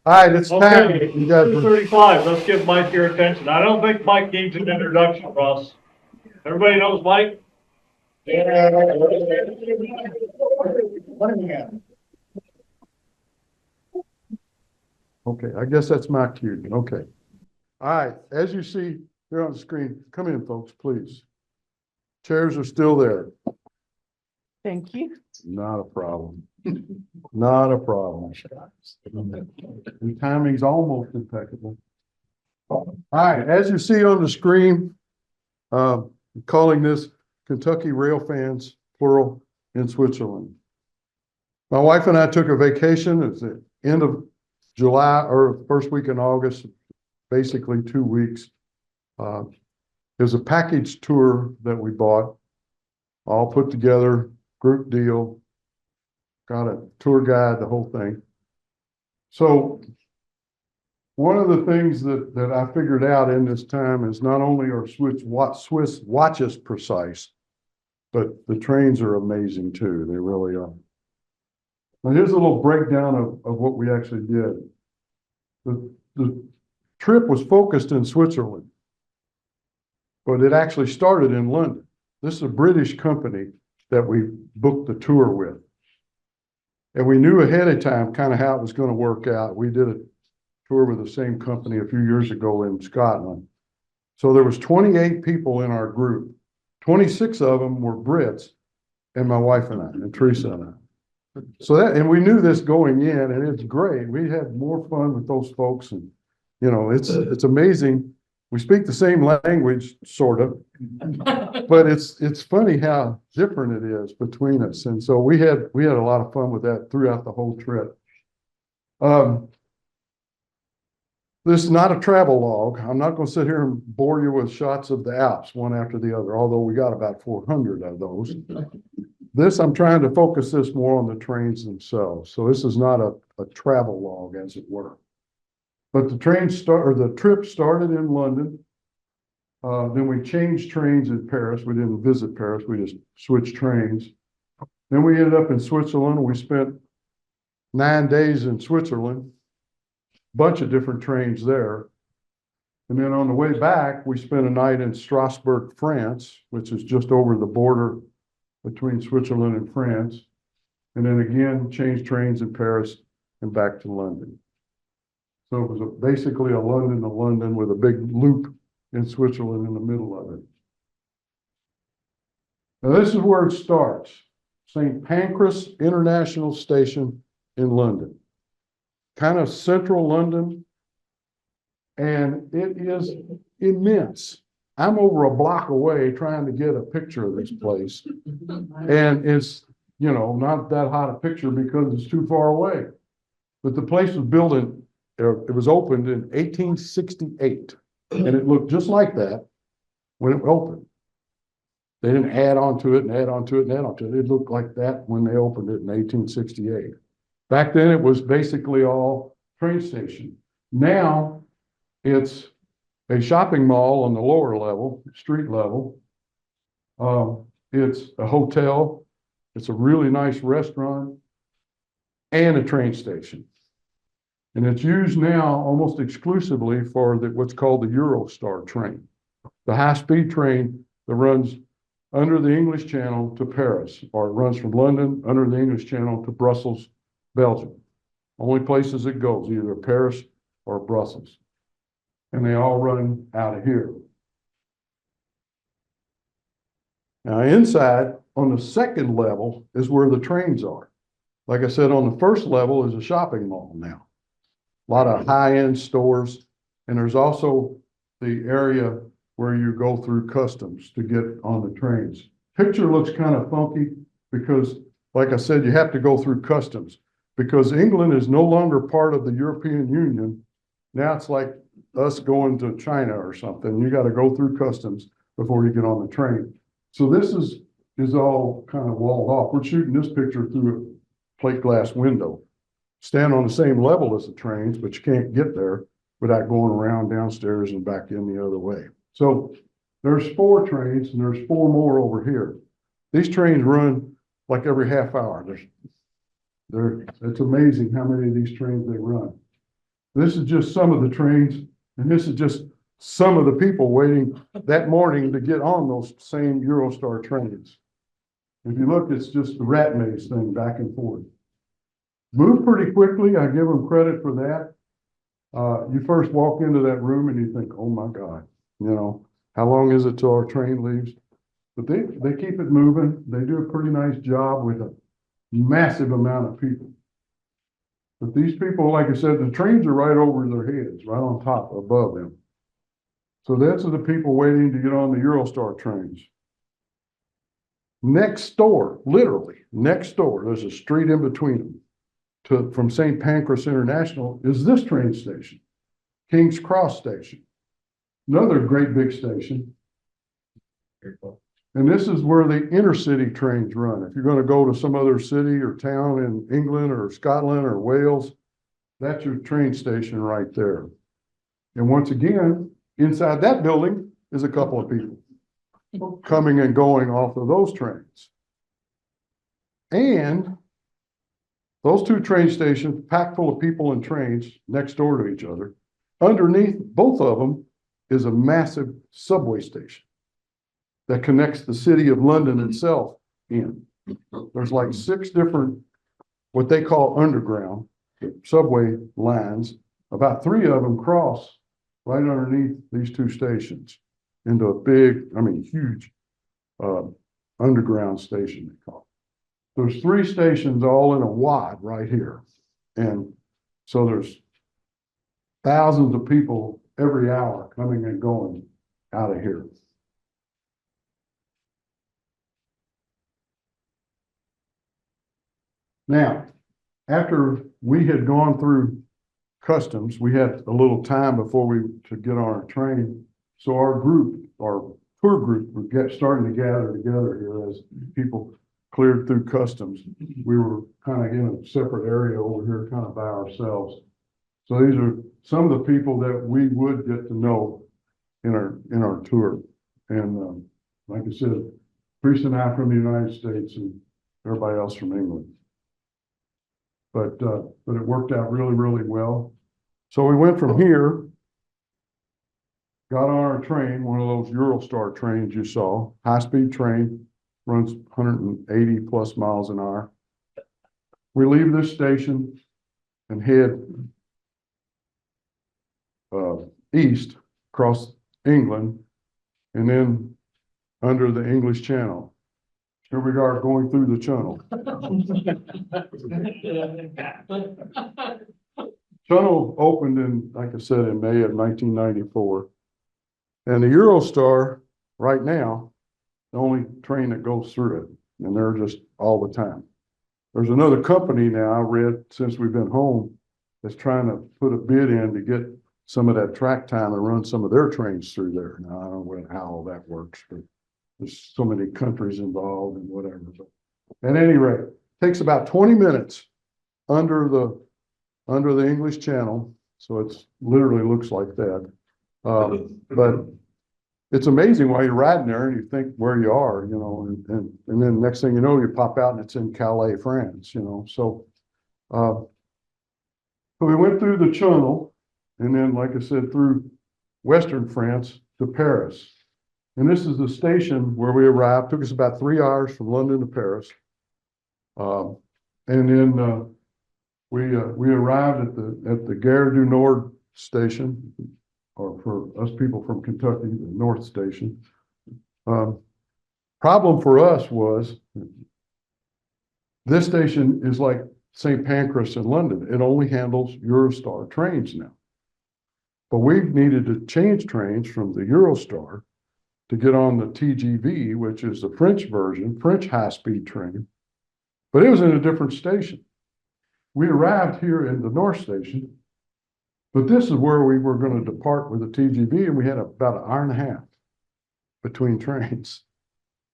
All right, it's time. Okay, You guys were- 2:35, let's give Mike your attention. I don't think Mike needs an introduction, Russ. Everybody knows Mike? Okay, I guess that's my cue. Okay. All right, as you see here on the screen, come in, folks, please. Chairs are still there. Thank you. Not a problem. Not a problem. The timing's almost impeccable. All right, as you see on the screen, calling this Kentucky Railfans, plural, in Switzerland. My wife and I took a vacation. It's the end of July or first week in August, basically 2 weeks. It was a package tour that we bought, all put together, group deal, got a tour guide, the whole thing. So one of the things that I figured out in this time is not only are Swiss watches precise, but the trains are amazing too. They really are. Now here's a little breakdown of what we actually did. The trip was focused in Switzerland, but it actually started in London. This is a British company that we booked the tour with. And we knew ahead of time kind of how it was going to work out. We did a tour with the same company a few years ago in Scotland. So there was 28 people in our group. 26 of them were Brits, and my wife and I, and Theresa and I. So that, and we knew this going in, and it's great. We had more fun with those folks, and you know, it's amazing. We speak the same language, sort of, but it's funny how different it is between us. And so we had a lot of fun with that throughout the whole trip. This is not a travel log. I'm not going to sit here and bore you with shots of the Alps one after the other, although we got about 400 of those. This, I'm trying to focus this more on the trains themselves. So this is not a travel log, as it were. But the trip started in London. Then we changed trains in Paris. We didn't visit Paris. We just switched trains. Then we ended up in Switzerland. We spent 9 days in Switzerland, bunch of different trains there. And then on the way back, we spent a night in Strasbourg, France, which is just over the border between Switzerland and France. And then again, changed trains in Paris and back to London. So it was basically a London to London with a big loop in Switzerland in the middle of it. Now this is where it starts. St. Pancras International Station in London. Kind of central London. And it is immense. I'm over a block away trying to get a picture of this place. And it's, you know, not that hot a picture because it's too far away. But the place was built it was opened in 1868. And it looked just like that when it opened. They didn't add on to it and add on to it and add on to it. It looked like that when they opened it in 1868. Back then, it was basically all train station. Now, it's a shopping mall on the lower level, street level. It's a hotel. It's a really nice restaurant and a train station. And it's used now almost exclusively for what's called the Eurostar train, the high-speed train that runs under the English Channel to Paris, or it runs from London under the English Channel to Brussels, Belgium. Only places it goes, either Paris or Brussels. And they all run out of here. Now inside, on the second level, is where the trains are. Like I said, on the first level is a shopping mall now. A lot of high-end stores. And there's also the area where you go through customs to get on the trains. Picture looks kind of funky because, like I said, you have to go through customs because England is no longer part of the European Union. Now it's like us going to China or something. You got to go through customs before you get on the train. So this is all kind of walled off. We're shooting this picture through a plate glass window. Stand on the same level as the trains, but you can't get there without going around downstairs and back in the other way. So there's 4 trains and there's 4 more over here. These trains run like every half hour. It's amazing how many of these trains they run. This is just some of the trains, and this is just some of the people waiting that morning to get on those same Eurostar trains. If you look, it's just the rat maze thing back and forth. Moved pretty quickly. I give them credit for that. You first walk into that room and you think, oh my God, you know, how long is it till our train leaves? But they keep it moving. They do a pretty nice job with a massive amount of people. But these people, like I said, the trains are right over their heads, right on top, above them. So those are the people waiting to get on the Eurostar trains. Next door, literally next door, there's a street in between them. From St. Pancras International is this train station, King's Cross Station. Another great big station. And this is where the intercity trains run. If you're going to go to some other city or town in England or Scotland or Wales, that's your train station right there. And once again, inside that building is a couple of people coming and going off of those trains. And those two train stations, packed full of people and trains next door to each other. Underneath both of them is a massive subway station that connects the city of London itself in. There's like 6 different, what they call underground subway lines. About 3 of them cross right underneath these 2 stations into a big, I mean, huge underground station, they call it. There's 3 stations all in a wad right here. And so there's thousands of people every hour coming and going out of here. Now, after we had gone through customs, we had a little time before we could get on our train. So our group, our tour group, was starting to gather together here as people cleared through customs. We were kind of in a separate area over here, kind of by ourselves. So these are some of the people that we would get to know in our tour. And like I said, Theresa and I from the United States and everybody else from England. But it worked out really, really well. So we went from here, got on our train, one of those Eurostar trains you saw, high-speed train, runs 180 plus miles an hour. We leave this station and head east across England and then under the English Channel. Here we are going through the channel. Channel opened in, like I said, in May of 1994. And the Eurostar right now, the only train that goes through it, and they're just all the time. There's another company now I read since we've been home that's trying to put a bid in to get some of that track time and run some of their trains through there. Now, I don't know how all that works, but there's so many countries involved and whatever. But at any rate, it takes about 20 minutes under the English Channel. So it's literally looks like that. But it's amazing while you're riding there and you think where you are, you know, and then next thing you know, you pop out and it's in Calais, France, you know. So we went through the Channel and then, like I said, through Western France to Paris. And this is the station where we arrived. Took us about 3 hours from London to Paris. And then we arrived at the Gare du Nord station, or for us people from Kentucky, the North Station. Problem for us was this station is like St. Pancras in London. It only handles Eurostar trains now. But we've needed to change trains from the Eurostar to get on the TGV, which is the French version, French high-speed train. But it was in a different station. We arrived here in the North Station, but this is where we were going to depart with the TGV, and we had about an hour and a half between trains.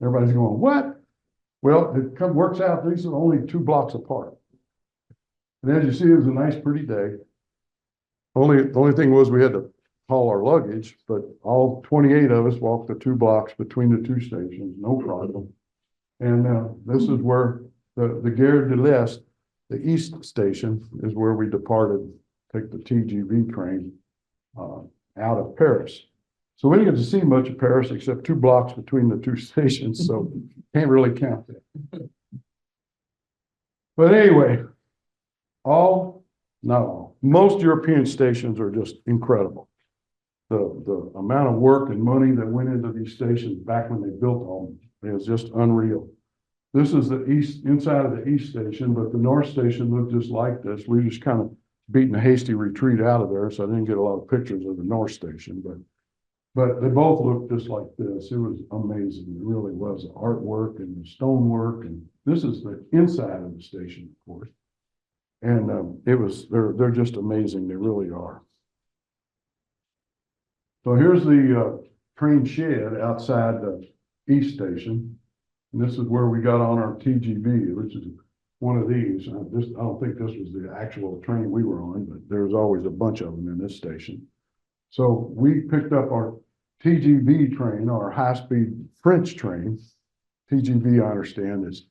Everybody's going, what? Well, it works out, these are only 2 blocks apart. And as you see, it was a nice, pretty day. The only thing was we had to haul our luggage, but all 28 of us walked the 2 blocks between the 2 stations, no problem. And this is where the Gare de l'Est, the East Station, is where we departed take the TGV train out of Paris. So we didn't get to see much of Paris except 2 blocks between the 2 stations, so can't really count that. But anyway, not all, most European stations are just incredible. The amount of work and money that went into these stations back when they built them is just unreal. This is the east, inside of the east station, but the north station looked just like this. We just kind of beaten a hasty retreat out of there, so I didn't get a lot of pictures of the north station, but they both looked just like this. It was amazing. It really was. The artwork and the stonework, and this is the inside of the station, of course. And they're just amazing. They really are. So here's the train shed outside the east station. And this is where we got on our TGV, which is one of these. I don't think this was the actual train we were on, but there's always a bunch of them in this station. So we picked up our TGV train, our high-speed French train. TGV, I understand, is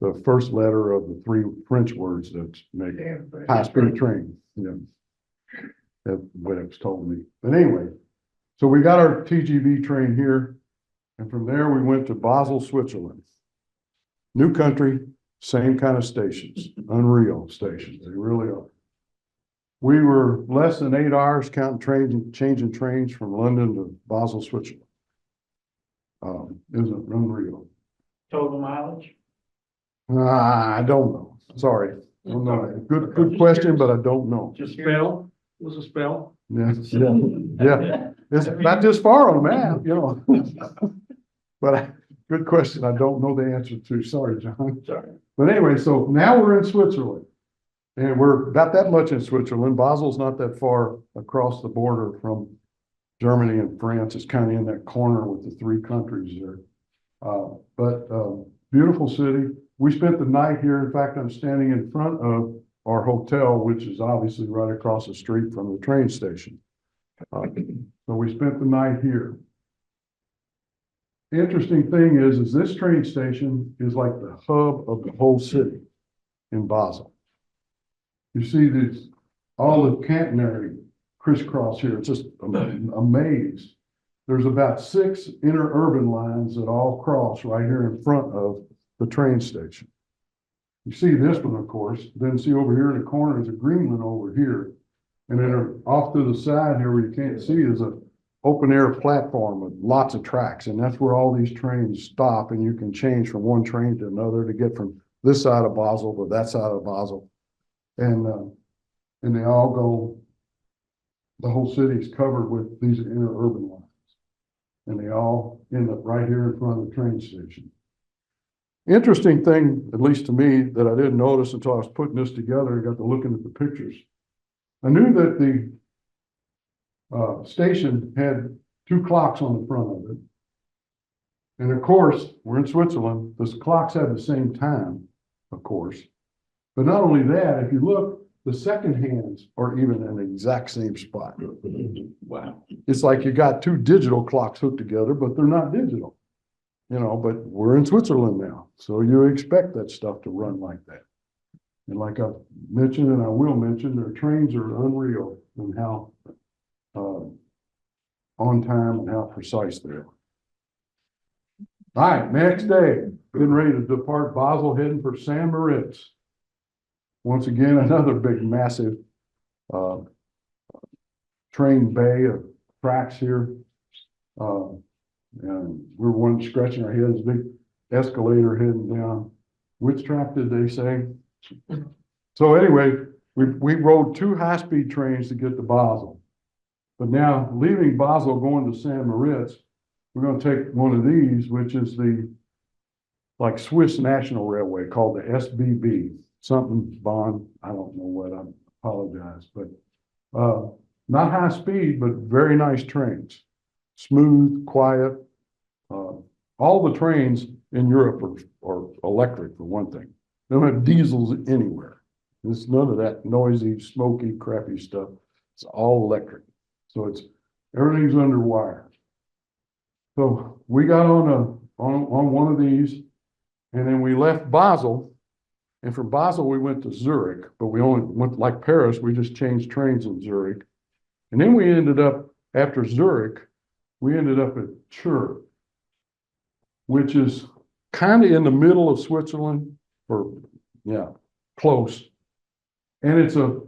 the first letter of the 3 French words that make high-speed train. Yeah, that's what it was told me. But anyway, so we got our TGV train here, and from there we went to Basel, Switzerland. New country, same kind of stations, unreal stations. They really are. We were less than 8 hours counting trains and changing trains from London to Basel, Switzerland. Isn't unreal. Total mileage? I don't know. Sorry. Don't know. Good question, but I don't know. Just spell? It was a spell? Yeah. It's not this far on the map, you know. But good question. I don't know the answer to. Sorry, John. Sorry. But anyway, so now we're in Switzerland. And we're about that much in Switzerland. Basel's not that far across the border from Germany and France. It's kind of in that corner with the 3 countries there. But beautiful city. We spent the night here. In fact, I'm standing in front of our hotel, which is obviously right across the street from the train station. So we spent the night here. The interesting thing is this train station is like the hub of the whole city in Basel. You see this, all the catenary crisscross here. It's just a maze. There's about 6 interurban lines that all cross right here in front of the train station. You see this one, of course, then see over here in the corner is a green one over here. And then off to the side here where you can't see is a open air platform with lots of tracks. And that's where all these trains stop, and you can change from one train to another to get from this side of Basel to that side of Basel. And they all go, the whole city is covered with these interurban lines. And they all end up right here in front of the train station. Interesting thing, at least to me, that I didn't notice until I was putting this together and got to looking at the pictures. I knew that the station had 2 clocks on the front of it. And of course, we're in Switzerland, the clocks have the same time, of course. But not only that, if you look, the second hands are even in the exact same spot. Wow. It's like you got 2 digital clocks hooked together, but they're not digital. You know, but we're in Switzerland now, so you expect that stuff to run like that. And like I mentioned, and I will mention, their trains are unreal in how on time and how precise they are. All right, next day, getting ready to depart Basel, heading for San Moritz. Once again, another big, massive train bay of tracks here. And we're one scratching our heads, big escalator heading down. Which track did they say? So anyway, we rode 2 high-speed trains to get to Basel. But now leaving Basel, going to San Moritz, we're going to take one of these, which is the like Swiss National Railway called the SBB, something Bond. I don't know what, I apologize, but not high speed, but very nice trains. Smooth, quiet. All the trains in Europe are electric, for one thing. They don't have diesels anywhere. There's none of that noisy, smoky, crappy stuff. It's all electric. So everything's under wire. So we got on one of these, and then we left Basel And from Basel, we went to Zurich, but we only went like Paris, we just changed trains in Zurich. And then we ended up, after Zurich, we ended up at Chur, which is kind of in the middle of Switzerland, or yeah, close. And it's a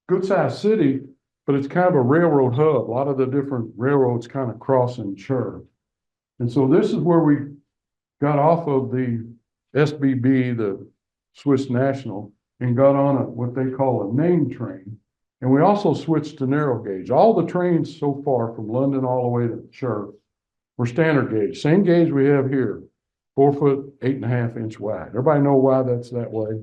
good sized city, but it's kind of a railroad hub. A lot of the different railroads kind of cross in Chur. And so this is where we got off of the SBB, the Swiss National, and got on what they call a name train. And we also switched to narrow gauge. All the trains so far from London all the way to Chur were standard gauge, same gauge we have here, 4 foot, 8.5 inch wide. Everybody know why that's that way?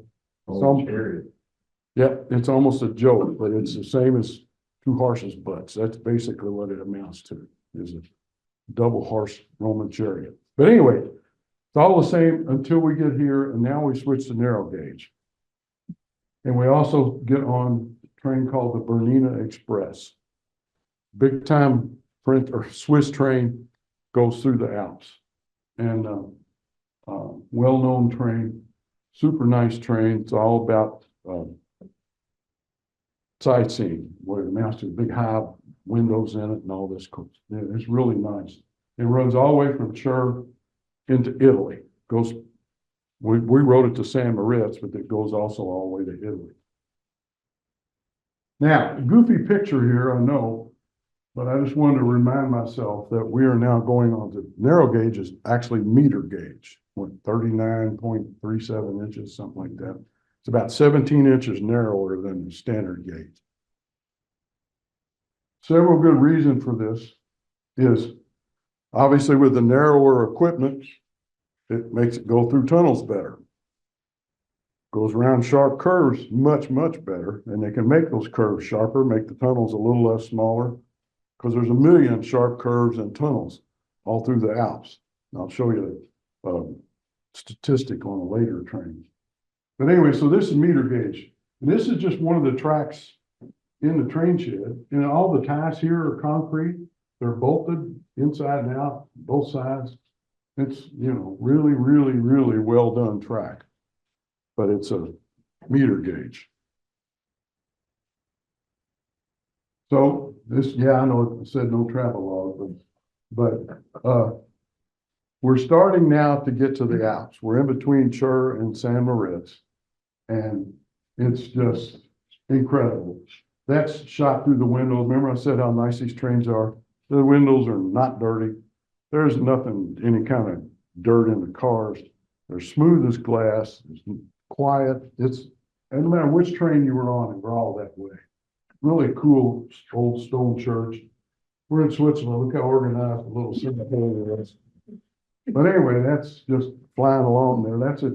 Yeah, it's almost a joke, but it's the same as two horses' butts. That's basically what it amounts to, is a double horse Roman chariot. But anyway, it's all the same until we get here, and now we switch to narrow gauge. And we also get on a train called the Bernina Express. Big time French or Swiss train, goes through the Alps. And well-known train, super nice train. It's all about sightseeing, where it amounts to big high windows in it and all this. Yeah, it's really nice. It runs all the way from Chur into Italy. Goes, we rode it to San Moritz, but it goes also all the way to Italy. Now, a goofy picture here, I know, but I just wanted to remind myself that we are now going on to narrow gauge is actually meter gauge, 39.37 inches, something like that. It's about 17 inches narrower than the standard gauge. Several good reasons for this is obviously with the narrower equipment, it makes it go through tunnels better. Goes around sharp curves much, much better. And they can make those curves sharper, make the tunnels a little less smaller, because there's a million sharp curves and tunnels all through the Alps. And I'll show you a statistic on a later train. But anyway, so this is meter gauge. And this is just one of the tracks in the train shed. And all the ties here are concrete. They're bolted inside and out, both sides. It's, you know, really, really, really well done track. But it's a meter gauge. So this, yeah, I know it said no travel log, but we're starting now to get to the Alps. We're in between Chur and San Moritz, and it's just incredible. That's shot through the windows. Remember I said how nice these trains are? The windows are not dirty. There's nothing, any kind of dirt in the cars. They're smooth as glass. It's quiet. It's, and no matter which train you were on, it were all that way. Really cool old stone church. We're in Switzerland. Look how organized the little cemetery is. But anyway, that's just flying along there. That's it.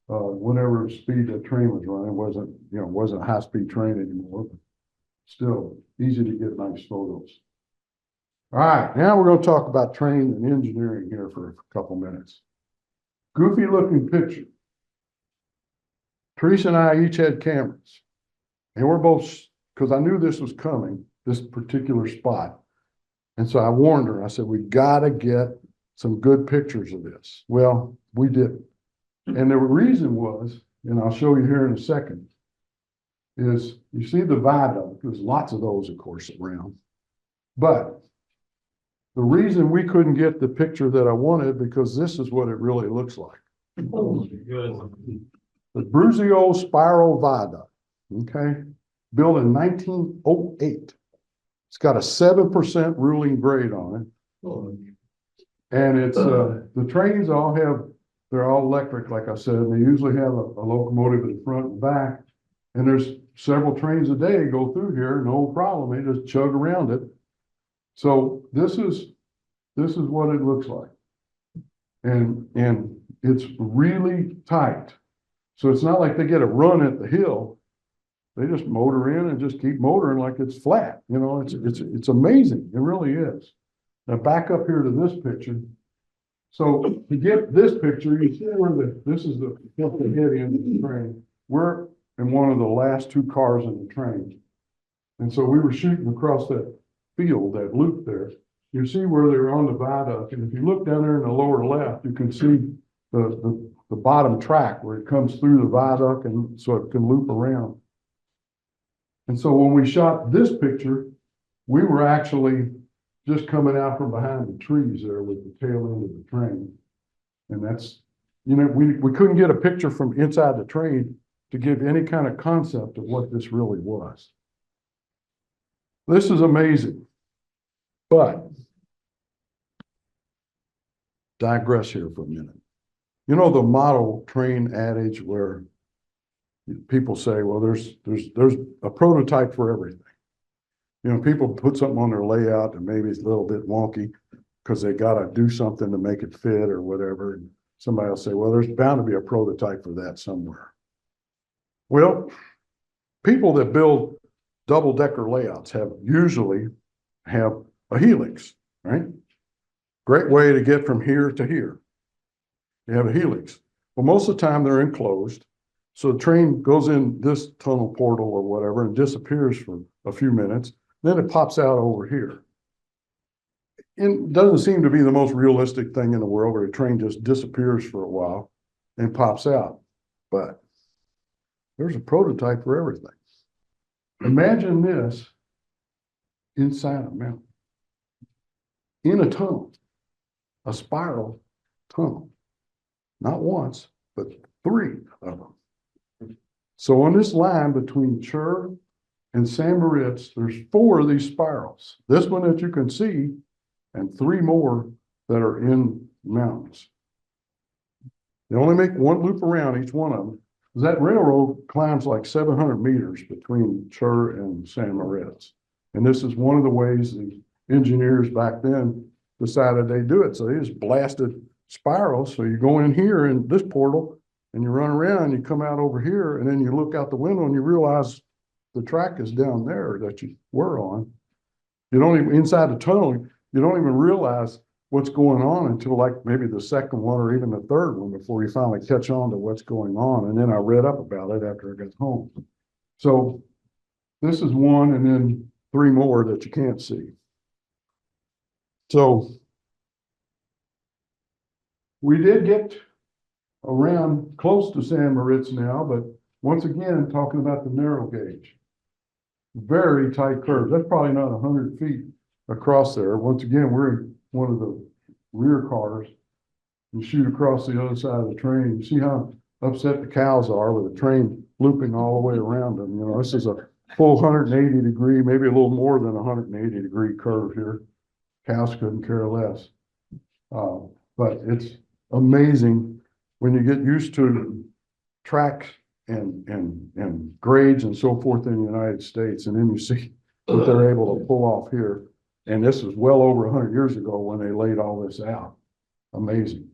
Whenever speed the train was running, wasn't a high speed train anymore, but still easy to get nice photos. All right, now we're going to talk about train and engineering here for a couple minutes. Goofy looking picture. Theresa and I each had cameras, and we're both, because I knew this was coming, this particular spot. And so I warned her, I said, we got to get some good pictures of this. Well, we didn't. And the reason was, and I'll show you here in a second, is you see the viaduct. There's lots of those, of course, around. But the reason we couldn't get the picture that I wanted, because this is what it really looks like. The Bruzio Spiral Viaduct, okay? Built in 1908. It's got a 7% ruling grade on it. And it's, the trains all have, they're all electric, like I said, and they usually have a locomotive in the front and back. And there's several trains a day go through here, no problem. They just chug around it. So this is what it looks like. And it's really tight. So it's not like they get a run at the hill. They just motor in and just keep motoring like it's flat. You know, it's amazing. It really is. Now back up here to this picture. So to get this picture, you see where this is the head end of the train. We're in one of the last two cars in the train. And so we were shooting across that field, that loop there. You see where they're on the viaduct. And if you look down there in the lower left, you can see the the bottom track where it comes through the viaduct and so it can loop around. And so when we shot this picture, we were actually just coming out from behind the trees there with the tail end of the train. And that's, you know, we couldn't get a picture from inside the train to give any kind of concept of what this really was. This is amazing, but digress here for a minute. You know, the model train adage where people say, well, there's a prototype for everything. You know, people put something on their layout and maybe it's a little bit wonky because they got to do something to make it fit or whatever. And somebody will say, well, there's bound to be a prototype for that somewhere. Well, people that build double-decker layouts usually have a helix, right? Great way to get from here to here. You have a helix. Well, most of the time they're enclosed. So the train goes in this tunnel portal or whatever and disappears for a few minutes. Then it pops out over here. It doesn't seem to be the most realistic thing in the world where a train just disappears for a while and pops out. But there's a prototype for everything. Imagine this inside a mountain, in a tunnel, a spiral tunnel. Not once, but 3 of them. So on this line between Chur and San Moritz, there's 4 of these spirals. This one that you can see, and 3 more that are in mountains. They only make one loop around each one of them. That railroad climbs like 700 meters between Chur and San Moritz. And this is one of the ways the engineers back then decided they do it. So they just blasted spirals. So you go in here in this portal and you run around and you come out over here and then you look out the window and you realize the track is down there that you were on. You don't even, inside the tunnel, you don't even realize what's going on until like maybe the second one or even the third one before you finally catch on to what's going on. And then I read up about it after I got home. So this is one and then 3 more that you can't see. So we did get around close to San Moritz now, but once again, talking about the narrow gauge. Very tight curve. That's probably not 100 feet across there. Once again, we're in one of the rear cars and shoot across the other side of the train. You see how upset the cows are with the train looping all the way around them. You know, this is a full 180 degree, maybe a little more than 180 degree curve here. Cows couldn't care less. But it's amazing when you get used to tracks and grades and so forth in the United States, and then you see what they're able to pull off here. And this was well over 100 years ago when they laid all this out. Amazing.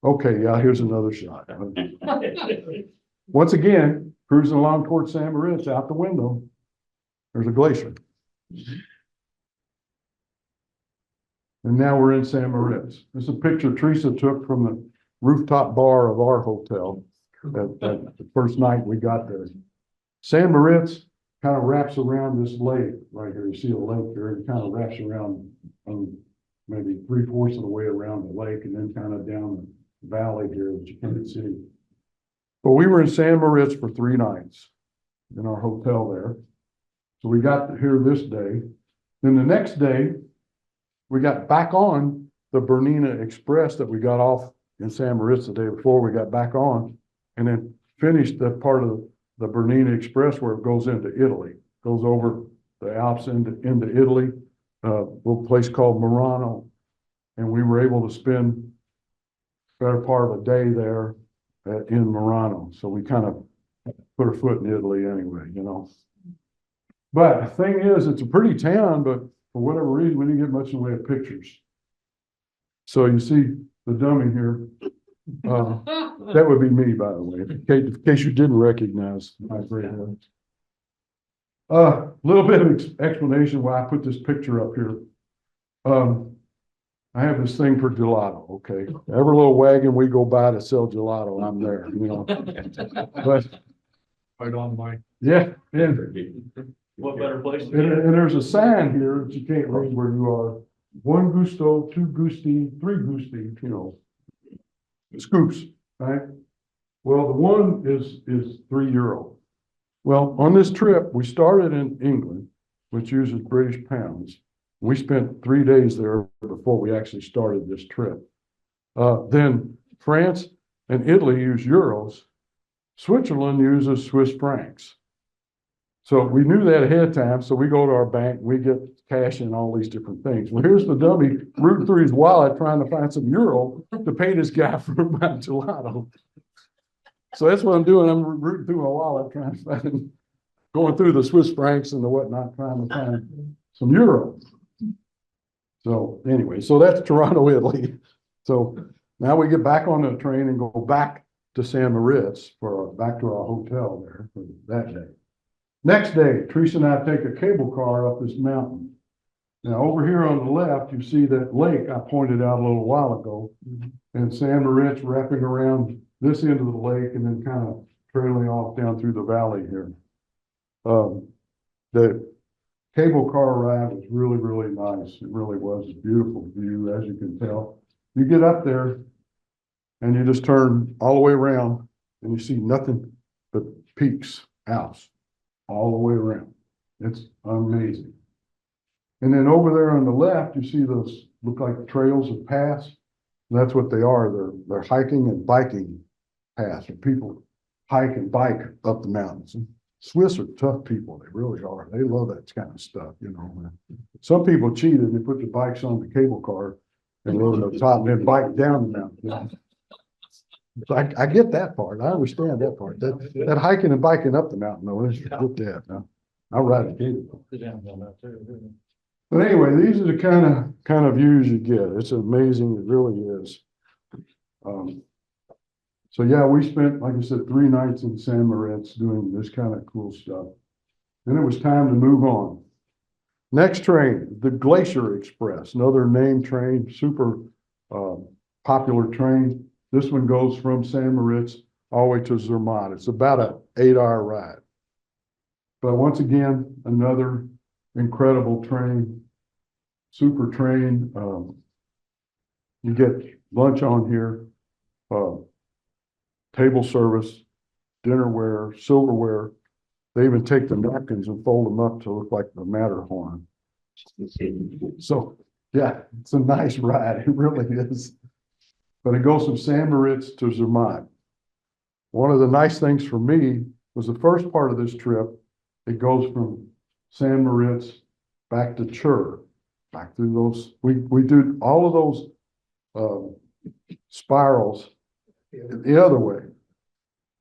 Okay, yeah, here's another shot. Once again, cruising along towards San Moritz, out the window, there's a glacier. And now we're in San Moritz. This is a picture Theresa took from the rooftop bar of our hotel that the first night we got there. San Moritz kind of wraps around this lake right here. You see a lake there. It kind of wraps around maybe 3/4 of the way around the lake and then kind of down the valley here that you can't see. But we were in San Moritz for 3 nights in our hotel there. So we got here this day. Then the next day, we got back on the Bernina Express that we got off in San Moritz the day before. We got back on and then finished that part of the Bernina Express where it goes into Italy, goes over the Alps into Italy, a little place called Murano. And we were able to spend the better part of a day there in Murano. So we kind of put our foot in Italy anyway, you know. But the thing is, it's a pretty town, but for whatever reason, we didn't get much in the way of pictures. So you see the dummy here. That would be me, by the way, in case you didn't recognize my great head. A little bit of explanation why I put this picture up here. I have this thing for gelato, okay? Every little wagon we go by to sell gelato, I'm there, you know. But Right on, Mike. yeah, and What better place to and there's a sign here that you can't read where you are. 1 gusto, 2 gusti, 3 gusti, you know, scoops. right? Well, the one is €3. Well, on this trip, we started in England, which uses British pounds. We spent 3 days there before we actually started this trip. Then France and Italy use euros. Switzerland uses Swiss francs. So we knew that ahead of time. So we go to our bank, we get cash and all these different things. Well, here's the dummy rooting through his wallet trying to find some euro to pay this guy for my gelato. So that's what I'm doing. I'm rooting through my wallet trying to find, going through the Swiss francs and the whatnot, trying to find some euro. So anyway, so that's Toronto, Italy. So now we get back on the train and go back to San Moritz back to our hotel there for that day. Next day, Theresa and I take a cable car up this mountain. Now over here on the left, you see that lake I pointed out a little while ago, and San Moritz wrapping around this end of the lake and then kind of trailing off down through the valley here. The cable car ride was really, really nice. It really was a beautiful view, as you can tell. You get up there and you just turn all the way around and you see nothing but peaks, Alps, all the way around. It's amazing. And then over there on the left, you see those look like trails of paths. That's what they are. They're hiking and biking paths, where people hike and bike up the mountains. And Swiss are tough people. They really are. They love that kind of stuff, you know. Some people cheated. They put the bikes on the cable car and load it up top and then bike down the mountain. You know? So I get that part. I understand that part. That hiking and biking up the mountain, though, let's get that. Now, I'll ride a cable. But anyway, these are the kind of views you get. It's amazing. It really is. So yeah, we spent, like I said, 3 nights in San Moritz doing this kind of cool stuff. Then it was time to move on. Next train, the Glacier Express, another named train, super popular train. This one goes from San Moritz all the way to Zermatt. It's about an 8-hour ride. But once again, another incredible train, super train. You get lunch on here, table service, dinnerware, silverware. They even take the napkins and fold them up to look like the Matterhorn. So yeah, it's a nice ride. It really is. But it goes from San Moritz to Zermatt. One of the nice things for me was the first part of this trip. It goes from San Moritz back to Chur, back through those. We do all of those spirals the other way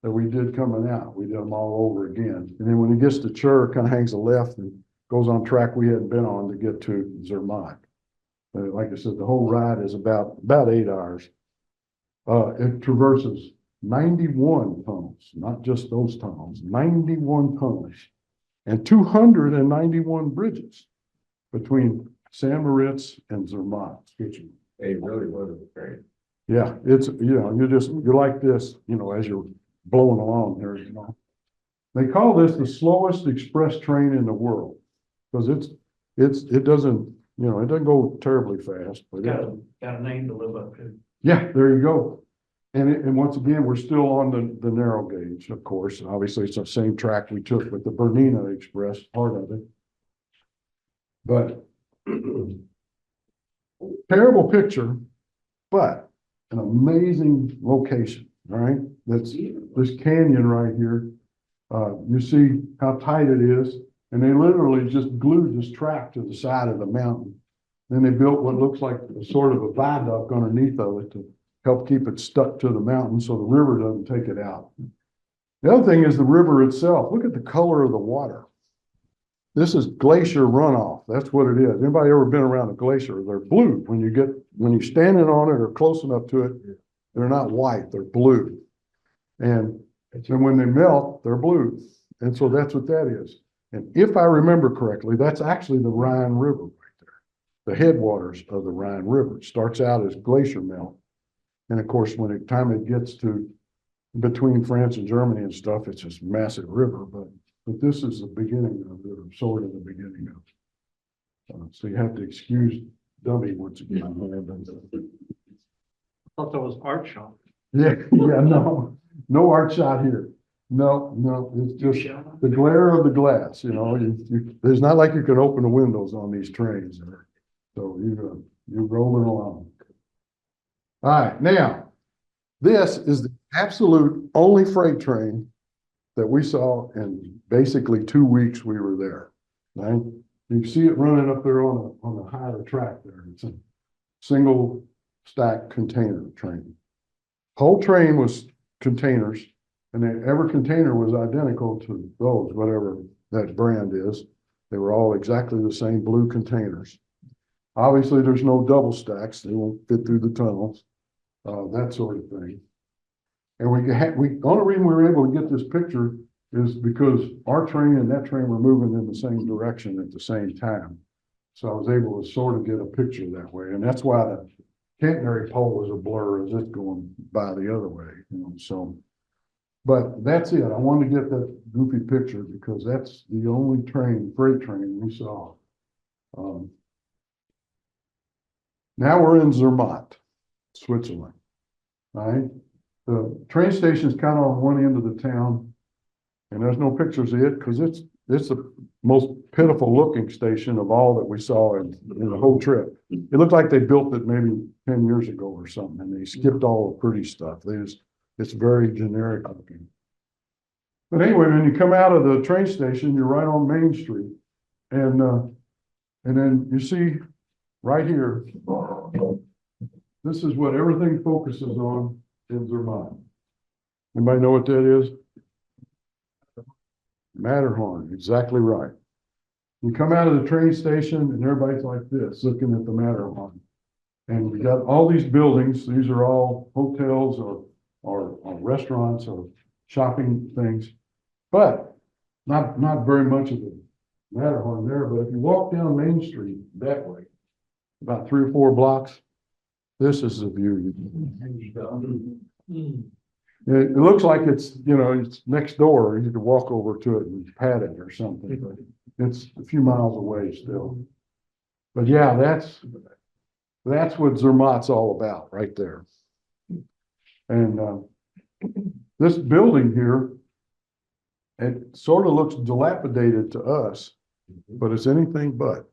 that we did coming out. We did them all over again. And then when it gets to Chur, it kind of hangs a left and goes on track we hadn't been on to get to Zermatt. Like I said, the whole ride is about 8 hours. It traverses 91 tunnels, not just those tunnels, 91 tunnels and 291 bridges between San Moritz and Zermatt. It really was great. Yeah, it's, you know, you're like this, you know, as you're blowing along here, you know. They call this the slowest express train in the world because it doesn't, you know, it doesn't go terribly fast, but Got a name to live up to. yeah, there you go. And once again, we're still on the narrow gauge, of course. Obviously, it's the same track we took with the Bernina Express, part of it. But terrible picture, but an amazing location, all right? That's this canyon right here. You see how tight it is. And they literally just glued this track to the side of the mountain. Then they built what looks like a sort of a viaduct underneath of it to help keep it stuck to the mountain so the river doesn't take it out. The other thing is the river itself. Look at the color of the water. This is glacier runoff. That's what it is. Anybody ever been around a glacier? They're blue. When you're standing on it or close enough to it, they're not white, they're blue. And when they melt, they're blue. And so that's what that is. And if I remember correctly, that's actually the Rhine River right there. The headwaters of the Rhine River. It starts out as glacier melt. And of course, when the time it gets to between France and Germany and stuff, it's this massive river. But this is the beginning of it, or sort of the beginning of it. So you have to excuse dummy once again. I thought that was art shop. Yeah, yeah, no, no art shot here. No, no, it's just the glare of the glass, there's not like you can open the windows on these trains. So you're rolling along. All right, now, this is the absolute only freight train that we saw in basically 2 weeks we were there. Right? You see it running up there on the higher track there. It's a single stack container train. Whole train was containers, and then every container was identical to those, whatever that brand is. They were all exactly the same blue containers. Obviously, there's no double stacks. They won't fit through the tunnels, that sort of thing. And the only reason we were able to get this picture is because our train and that train were moving in the same direction at the same time. So I was able to sort of get a picture that way. And that's why the catenary pole is a blur as it's going by the other way, so. But that's it. I wanted to get that goofy picture because that's the only freight train we saw. Now we're in Zermatt, Switzerland, right? The train station is kind of on one end of the town, and there's no pictures of it because it's the most pitiful looking station of all that we saw in the whole trip. It looked like they built it maybe 10 years ago or something, and they skipped all the pretty stuff. It's very generic looking. But anyway, when you come out of the train station, you're right on Main Street, and then you see right here, this is what everything focuses on in Zermatt. Anybody know what that is? Matterhorn, exactly right. You come out of the train station and everybody's like this, looking at the Matterhorn. And we got all these buildings. These are all hotels or restaurants or shopping things, but not very much of the Matterhorn there. But if you walk down Main Street that way, about 3 or 4 blocks, this is the view. It looks like it's next door. You could walk over to it and pat it or something, but it's a few miles away still. But yeah, that's what Zermatt's all about right there. And this building here, it sort of looks dilapidated to us, but it's anything but.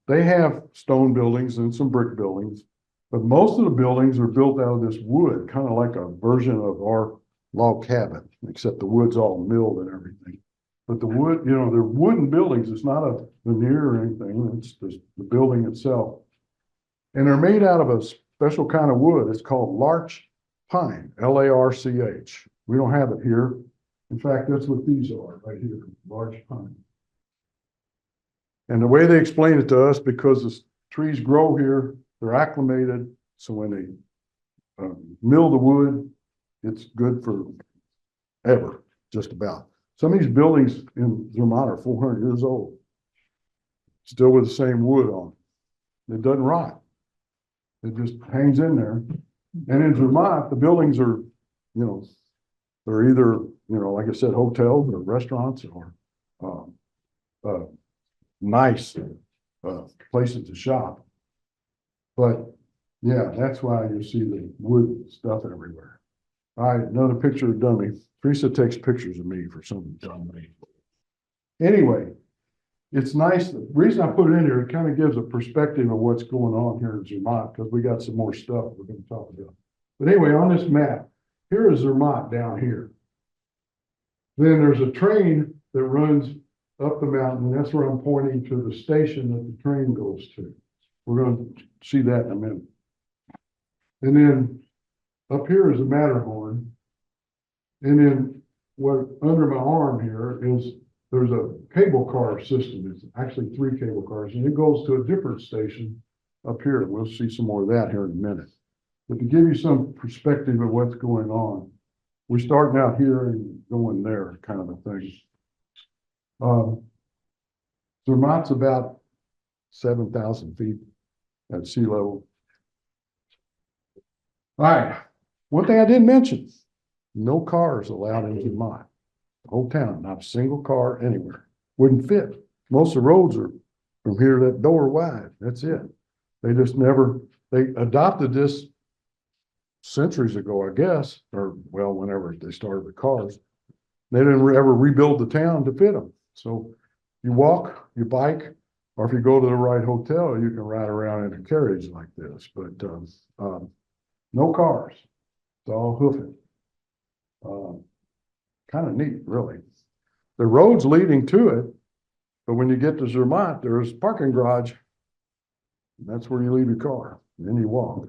They have stone buildings and some brick buildings, but most of the buildings are built out of this wood, kind of like a version of our log cabin, except the wood's all milled and everything. But the wood, they're wooden buildings. It's not a veneer or anything. It's just the building itself. And they're made out of a special kind of wood. It's called larch pine, Larch. We don't have it here. In fact, that's what these are right here, larch pine. And the way they explain it to us, because the trees grow here, they're acclimated. So when they mill the wood, it's good for ever, just about. Some of these buildings in Zermatt are 400 years old, still with the same wood on it. It doesn't rot. It just hangs in there. And in Zermatt, the buildings are, they're either, like I said, hotels or restaurants or nice places to shop. But yeah, that's why you see the wood stuff everywhere. All right, another picture of dummy. Theresa takes pictures of me for some dummy. Anyway, it's nice. The reason I put it in here, it kind of gives a perspective of what's going on here in Zermatt, because we got some more stuff we're going to talk about. But anyway, on this map, here is Zermatt down here. Then there's a train that runs up the mountain, and that's where I'm pointing to the station that the train goes to. We're going to see that in a minute. And then up here is the Matterhorn. And then what under my arm here is there's a cable car system. It's actually 3 cable cars, and it goes to a different station up here. We'll see some more of that here in a minute. But to give you some perspective of what's going on, we're starting out here and going there, kind of a thing. Zermatt's about 7,000 feet at sea level. All right, one thing I didn't mention, no cars allowed in Zermatt. The whole town, not a single car anywhere. Wouldn't fit. Most of the roads are from here to that door wide. That's it. They just never, they adopted this centuries ago, I guess, or well, whenever they started the cars. They didn't ever rebuild the town to fit them. So you walk, you bike, or if you go to the right hotel, you can ride around in a carriage like this, but, no cars. It's all hoofing. Kind of neat, really. The road's leading to it, but when you get to Zermatt, there's a parking garage. That's where you leave your car, and then you walk.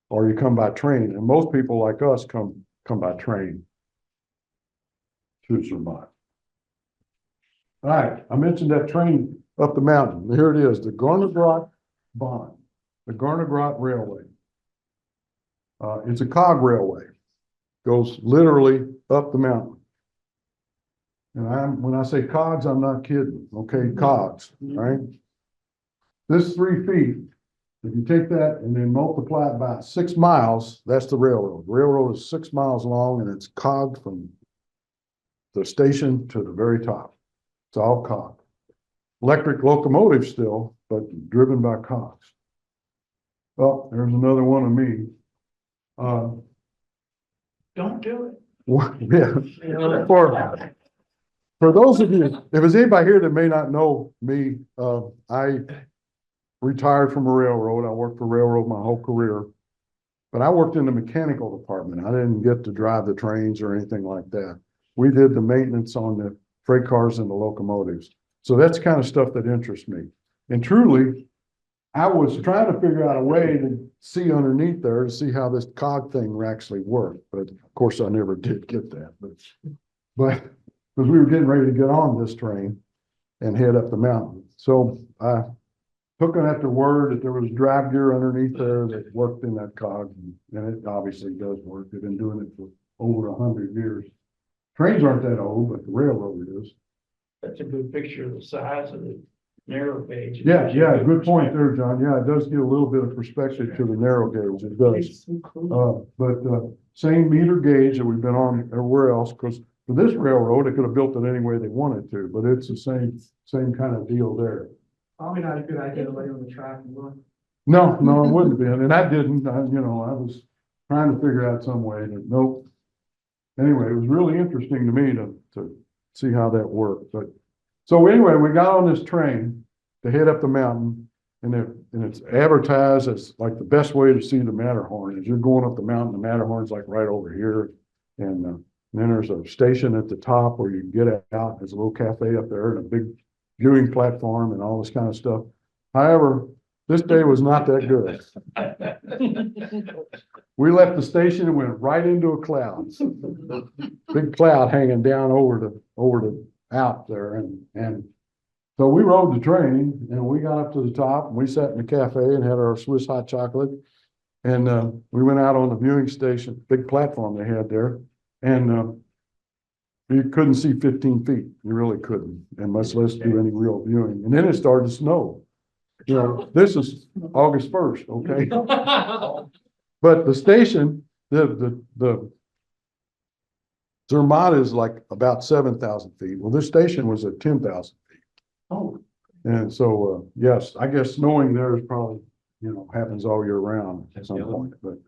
Or you come by train, and most people like us come by train to Zermatt. All right, I mentioned that train up the mountain. Here it is, the Garner-Grot Bond, the Garner-Grot Railway. It's a cog railway, goes literally up the mountain. And when I say cogs, I'm not kidding, okay, cogs, right? This 3 feet, if you take that and then multiply it by 6 miles, that's the railroad. The railroad is 6 miles long and it's cogged from the station to the very top. It's all cog. Electric locomotive still, but driven by cogs. Well, there's another one of me. Don't do it. Yeah. For those of you, if there's anybody here that may not know me, I retired from a railroad. I worked for railroad my whole career, but I worked in the mechanical department. I didn't get to drive the trains or anything like that. We did the maintenance on the freight cars and the locomotives. So that's the kind of stuff that interests me. And truly, I was trying to figure out a way to see underneath there to see how this cog thing actually worked. But of course, I never did get that. But because we were getting ready to get on this train and head up the mountain. So I took them at their word that there was drive gear underneath there that worked in that cog. And it obviously does work. They've been doing it for over 100 years. Trains aren't that old, but the railroad is. That's a good picture of the size of the narrow gauge. Yeah, good point there, John. Yeah, it does give a little bit of perspective to the narrow gauge. It does. But same meter gauge that we've been on everywhere else, because for this railroad, they could have built it any way they wanted to, but it's the same kind of deal there. Probably not a good idea to lay on the track and look. No, it wouldn't have been, and I didn't. I was trying to figure out some way to, nope. Anyway, it was really interesting to me to see how that worked. But so anyway, we got on this train to head up the mountain, and it's advertised as like the best way to see the Matterhorn. As you're going up the mountain, the Matterhorn's like right over here, and then there's a station at the top where you can get out. There's a little cafe up there and a big viewing platform and all this kind of stuff. However, this day was not that good. We left the station and went right into a cloud. Big cloud hanging down over the out there. And so we rode the train and we got up to the top and we sat in the cafe and had our Swiss hot chocolate. And we went out on the viewing station, big platform they had there. And you couldn't see 15 feet. You really couldn't, and much less do any real viewing. And then it started to snow. You know, this is August 1st, okay? But the station, the Zermatt is like about 7,000 feet. Well, this station was at 10,000 feet. Oh. And so, yes, I guess snowing there is probably, happens all year round at some point. But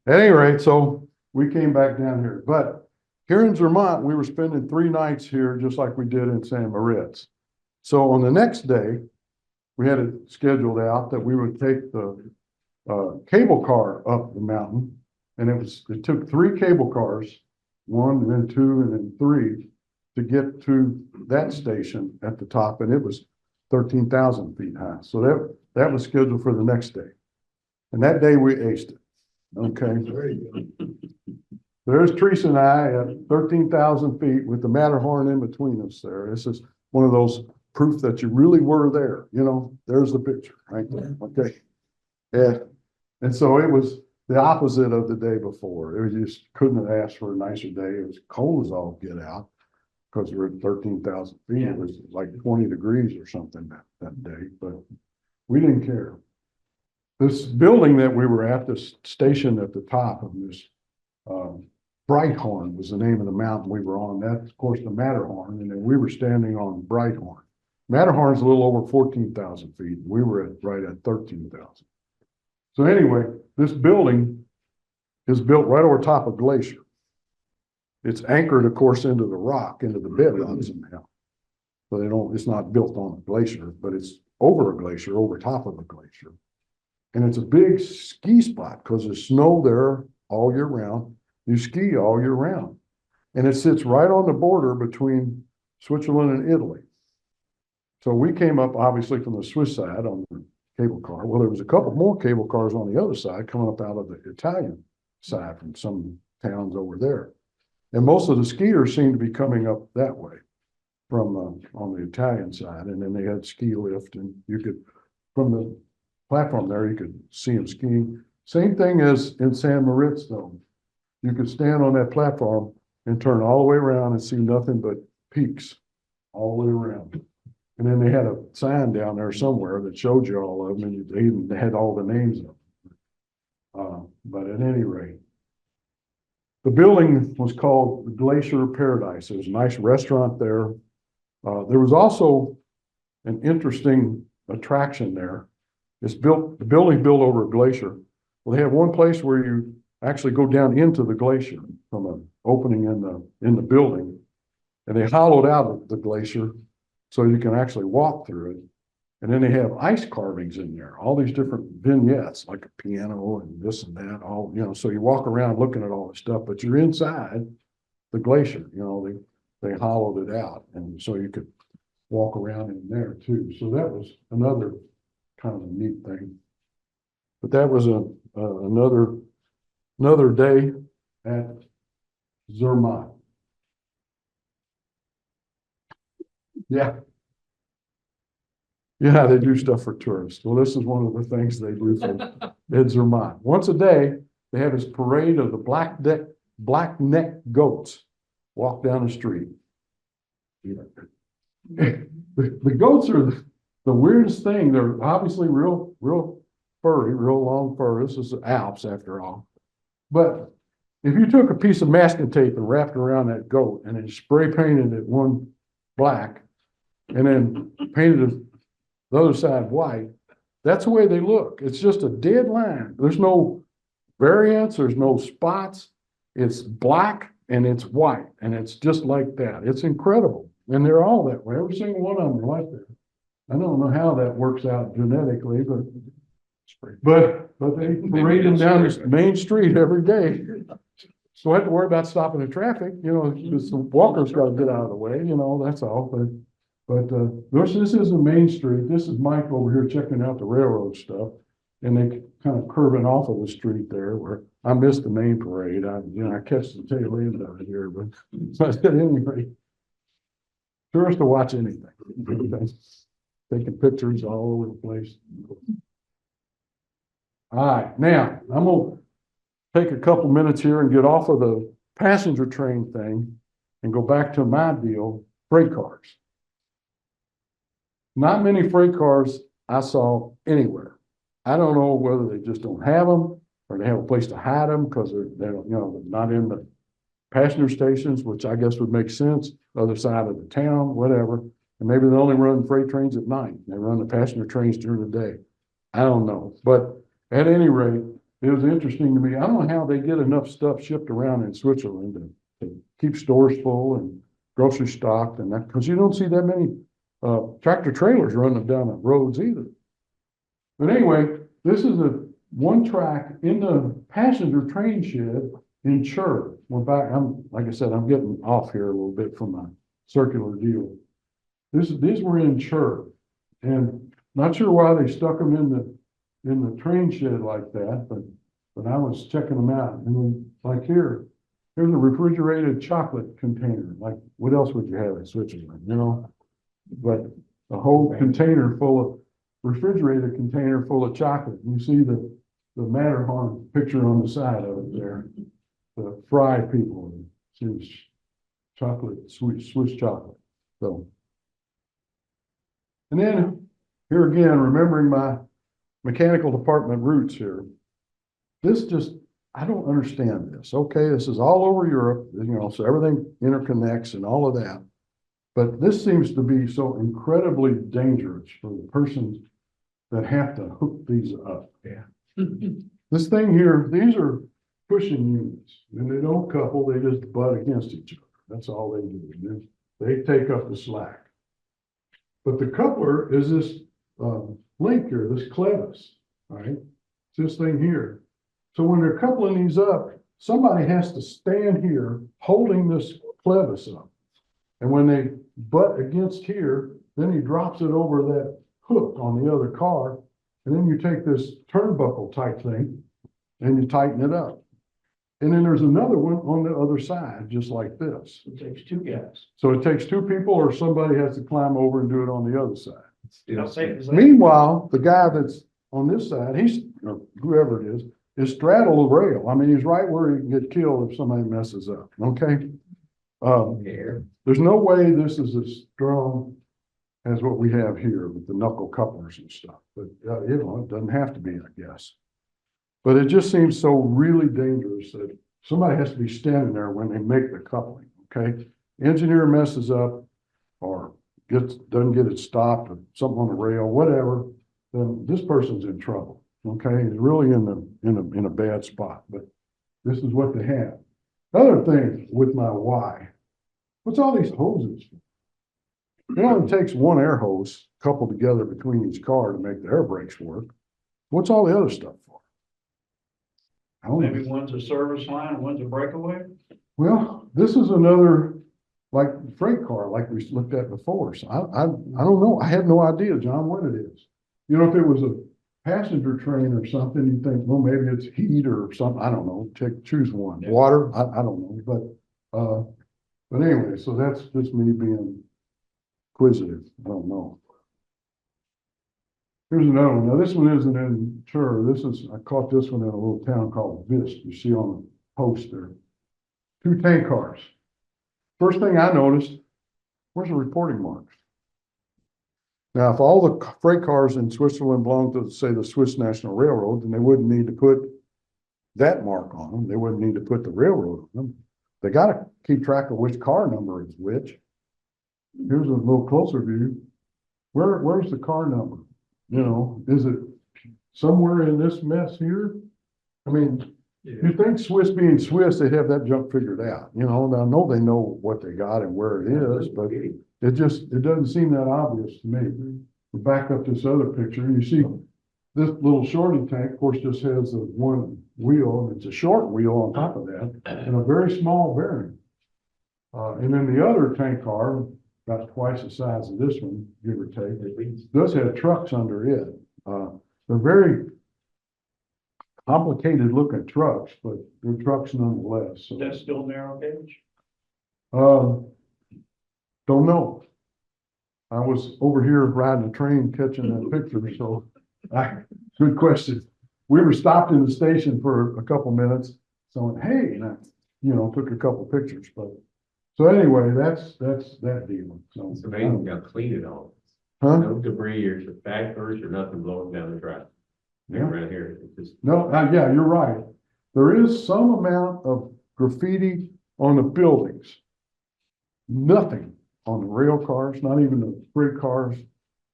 at any rate, so we came back down here. But here in Zermatt, we were spending 3 nights here, just like we did in San Moritz. So on the next day, we had it scheduled out that we would take the cable car up the mountain. And it took 3 cable cars, 1 and then 2 and then 3, to get to that station at the top. And it was 13,000 feet high. So that was scheduled for the next day. And that day we aced it. Okay. Very good. There's Theresa and I at 13,000 feet with the Matterhorn in between us there. This is one of those proof that you really were there. There's the picture right there. Okay. Yeah. And so it was the opposite of the day before. It was just couldn't have asked for a nicer day. It was cold as all get out because we were at 13,000 feet. Yeah. It was like 20 degrees or something that day, but we didn't care. This building that we were at, this station at the top of this, Brighthorn was the name of the mountain we were on. That's, of course, the Matterhorn, and then we were standing on Brighthorn. Matterhorn's a little over 14,000 feet. We were right at 13,000. So anyway, this building is built right over top of glacier. It's anchored, of course, into the rock, into the bedrock somehow. So they don't, it's not built on a glacier, but it's over a glacier, over top of a glacier. And it's a big ski spot because there's snow there all year round. You ski all year round. And it sits right on the border between Switzerland and Italy. So we came up obviously from the Swiss side on the cable car. Well, there was a couple more cable cars on the other side coming up out of the Italian side from some towns over there. And most of the skiers seemed to be coming up that way from on the Italian side. And then they had ski lift, and you could, from the platform there, you could see them skiing. Same thing as in San Moritz though. You could stand on that platform and turn all the way around and see nothing but peaks all the way around. And then they had a sign down there somewhere that showed you all of them, and they even had all the names of them. But at any rate, the building was called Glacier Paradise. There was a nice restaurant there. There was also an interesting attraction there. It's built, the building built over a glacier. Well, they have one place where you actually go down into the glacier from an opening in the building, and they hollowed out the glacier so you can actually walk through it. And then they have ice carvings in there, all these different vignettes, like a piano and this and that, all, you know, so you walk around looking at all this stuff, but you're inside the glacier, you know, they hollowed it out. And so you could walk around in there too. So that was another kind of a neat thing. But that was another day at Zermatt. Yeah. Yeah, they do stuff for tourists. Well, this is one of the things they do for Zermatt. Once a day, they have this parade of the black-neck goats walk down the street. The goats are the weirdest thing. They're obviously real furry, real long fur. This is the Alps after all. But if you took a piece of masking tape and wrapped it around that goat and then spray painted it one black and then painted the other side white, that's the way they look. It's just a dead line. There's no variance, there's no spots. It's black and it's white, and it's just like that. It's incredible. And they're all that way. Every single one of them are like that. I don't know how that works out genetically, but they parade them down this main street every day. So I have to worry about stopping the traffic, you know, because the walkers got to get out of the way, you know, that's all. But this is the main street. This is Mike over here checking out the railroad stuff. And they kind of curving off of the street there where I missed the main parade. I catch the tail end of it here, but at any rate, tourists to watch anything. Taking pictures all over the place. All right, now I'm gonna take a couple minutes here and get off of the passenger train thing and go back to my deal, freight cars. Not many freight cars I saw anywhere. I don't know whether they just don't have them or they have a place to hide them because they're not in the passenger stations, which I guess would make sense, other side of the town, whatever. And maybe they only run freight trains at night. They run the passenger trains during the day. I don't know. But at any rate, it was interesting to me. I don't know how they get enough stuff shipped around in Switzerland to keep stores full and grocery stocked and that, because you don't see that many tractor trailers running down the roads either. But anyway, this is one track in the passenger train shed in Chur. We're back. Like I said, I'm getting off here a little bit from my circular deal. These were in Chur, and not sure why they stuck them in the train shed like that, but I was checking them out. And then like here's a refrigerated chocolate container. Like what else would you have in Switzerland, you know? But a whole container full of refrigerated container full of chocolate. You see the Matterhorn picture on the side of it there. The fry people, Swiss chocolate, Swiss chocolate. So, and then here again, remembering my mechanical department roots here. I don't understand this. Okay, this is all over Europe, you know, so everything interconnects and all of that. But this seems to be so incredibly dangerous for the persons that have to hook these up. Yeah. This thing here, these are pushing units. And they don't couple, they just butt against each other. That's all they do. And they take up the slack. But the coupler is this link here, this clevis, all right? It's this thing here. So when they're coupling these up, somebody has to stand here holding this clevis up. And when they butt against here, then he drops it over that hook on the other car. And then you take this turnbuckle type thing and you tighten it up. And then there's another one on the other side, just like this. It takes two guys. So it takes two people or somebody has to climb over and do it on the other side. How safe is that? Meanwhile, the guy that's on this side, he's, or whoever it is straddle the rail. I mean, he's right where he can get killed if somebody messes up, okay? There's no way this is as strong as what we have here with the knuckle couplers and stuff, but you know, it doesn't have to be, I guess. But it just seems so really dangerous that somebody has to be standing there when they make the coupling, okay? Engineer messes up or doesn't get it stopped or something on the rail, whatever, then this person's in trouble, okay? He's really in a bad spot, but this is what they have. Other thing with my why, what's all these hoses? It only takes one air hose coupled together between each car to make the air brakes work. What's all the other stuff for? I don't know. Maybe one's a service line, and one's a breakaway. Well, this is another, like freight car, like we looked at before. So I don't know. I have no idea, John, what it is. You know, if it was a passenger train or something, you'd think, well, maybe it's heat or something. I don't know. Choose one. Yeah. Water. I don't know. But anyway, so that's just me being inquisitive. I don't know. Here's another one. Now, this one isn't in Sure. I caught this one in a little town called Vist. You see on the post there. 2 tank cars. First thing I noticed, where's the reporting marks? Now, if all the freight cars in Switzerland belong to, say, the Swiss National Railroad, then they wouldn't need to put that mark on them. They wouldn't need to put the railroad on them. They got to keep track of which car number is which. Here's a little closer view. Where's the car number? You know, is it somewhere in this mess here? I mean, you'd think Swiss being Swiss, they'd have that junk figured out. You know, I know they know what they got and where it is, but it doesn't seem that obvious to me. We back up this other picture and you see this little shorty tank, of course, just has a one wheel, and it's a short wheel on top of that and a very small bearing. And then the other tank car, about twice the size of this one, give or take, does have trucks under it. They're very complicated looking trucks, but they're trucks nonetheless. So, That's still narrow gauge. don't know. I was over here riding a train catching that picture, so good question. We were stopped in the station for a couple minutes, so hey, and I, took a couple pictures, but so anyway, that's that deal. So, It's amazing how clean it all is. huh? No debris or factors or nothing blowing down the drive. Yeah. Around here, it's just. No, yeah, you're right. There is some amount of graffiti on the buildings. Nothing on the rail cars, not even the freight cars,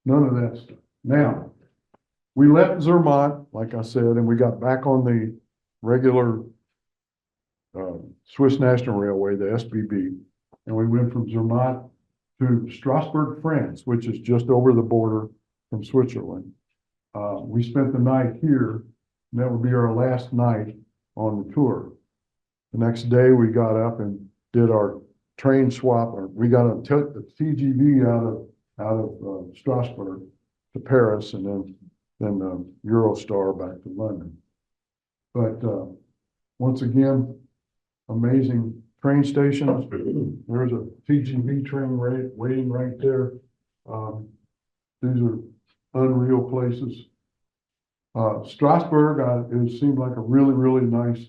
none of that stuff. Now, we left Zermatt, like I said, and we got back on the regular Swiss National Railway, the SBB, and we went from Zermatt to Strasbourg, France, which is just over the border from Switzerland. We spent the night here, and that would be our last night on the tour. The next day, we got up and did our train swap, or we got the TGV out of Strasbourg to Paris, and then Eurostar back to London. But once again, amazing train stations. There's a TGV train waiting right there. These are unreal places. Strasbourg, it seemed like a really, really nice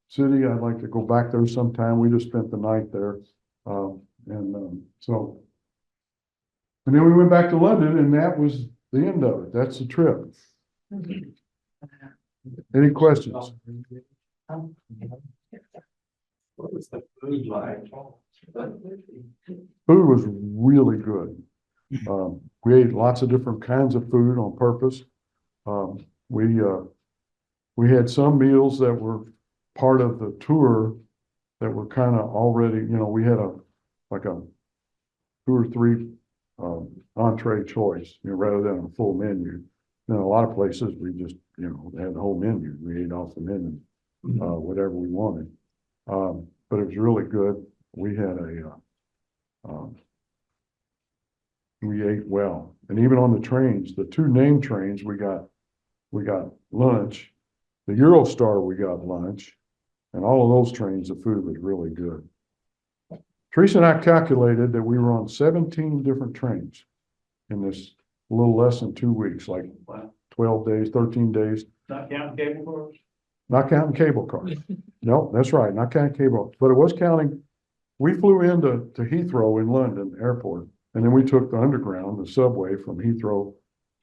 city. I'd like to go back there sometime. We just spent the night there. And then we went back to London, and that was the end of it. That's the trip. Any questions? What was the food like? Food was really good. We ate lots of different kinds of food on purpose. We had some meals that were part of the tour that were kind of already, we had like a 2 or 3 entree choice, rather than a full menu. In a lot of places, we just, they had the whole menu. We ate off the menu, whatever we wanted. But it was really good. We had we ate well. And even on the trains, the 2 name trains, we got lunch. The Eurostar, we got lunch. And all of those trains, the food was really good. Theresa and I calculated that we were on 17 different trains in this little less than 2 weeks, like Wow. 12 days, 13 days, Not counting cable cars? not counting cable cars. No, that's right, not counting cable, but it was counting. We flew into Heathrow in London Airport, and then we took the underground, the subway from Heathrow